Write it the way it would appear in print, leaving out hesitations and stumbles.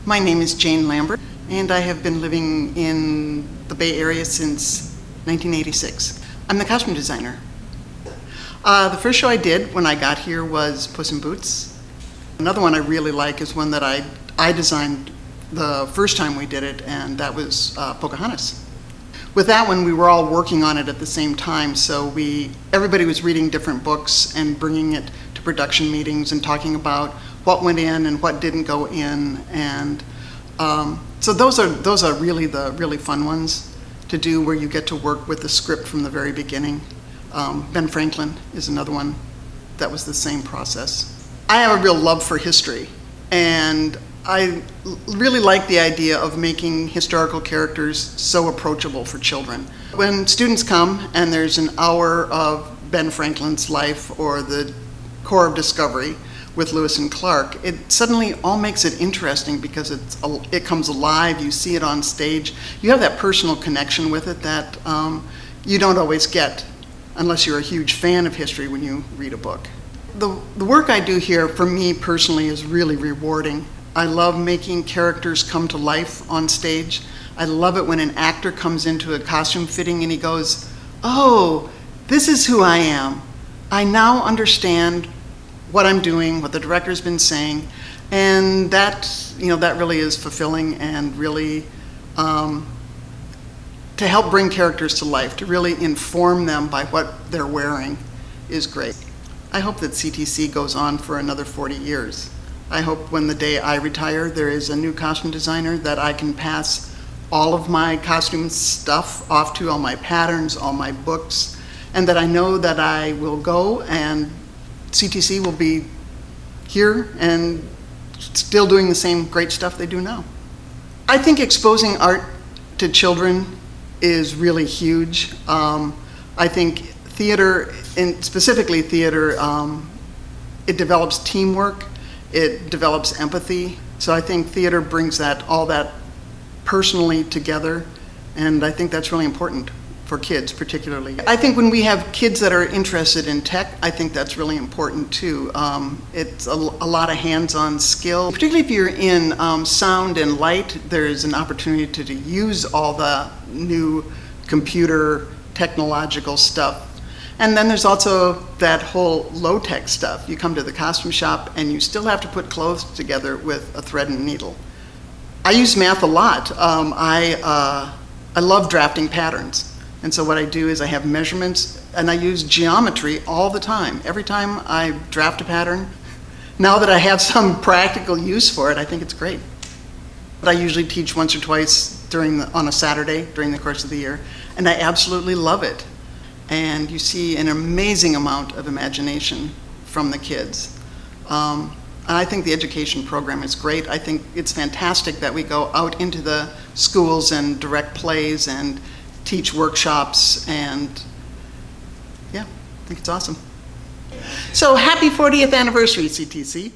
My name is Jane Lambert, and I have been living in the Bay Area since 1986. I'm the costume designer. The first show I did when I got here was Puss in Boots. Another one I really like is one that I designed the first time we did it, and that was Pocahontas. With that one, we were all working on it at the same time, so everybody was reading different books and bringing it to production meetings and talking about what went in and what didn't go in, and so those are really the really fun ones to do, where you get to work with the script from the very beginning. Ben Franklin is another one that was the same process. I have a real love for history, and I really like the idea of making historical characters so approachable for children. When students come and there's an hour of Ben Franklin's life or the Corps of Discovery with Lewis and Clark, it suddenly all makes it interesting because it comes alive, you see it on stage, you have that personal connection with it that you don't always get unless you're a huge fan of history when you read a book. The work I do here, for me personally, is really rewarding. I love making characters come to life on stage. I love it when an actor comes into a costume fitting and he goes, "Oh, this is who I am. I now understand what I'm doing, what the director's been saying," and that really is fulfilling, and really to help bring characters to life, to really inform them by what they're wearing is great. I hope that CTC goes on for another 40 years. I hope when the day I retire, there is a new costume designer that I can pass all of my costume stuff off to, all my patterns, all my books, and that I know that I will go and CTC will be here and still doing the same great stuff they do now. I think exposing art to children is really huge. I think theater, and specifically theater, it develops teamwork, it develops empathy. So I think theater brings all that personally together, and I think that's really important for kids particularly. I think when we have kids that are interested in tech, I think that's really important too. It's a lot of hands-on skill. Particularly if you're in sound and light, there's an opportunity to use all the new computer technological stuff. And then there's also that whole low-tech stuff. You come to the costume shop and you still have to put clothes together with a thread and needle. I use math a lot. I love drafting patterns. And so what I do is I have measurements, and I use geometry all the time. Every time I draft a pattern, now that I have some practical use for it, I think it's great. But I usually teach once or twice on a Saturday during the course of the year, and I absolutely love it. And you see an amazing amount of imagination from the kids. And I think the education program is great. I think it's fantastic that we go out into the schools and direct plays and teach workshops, and yeah, I think it's awesome. So happy 40th anniversary, CTC.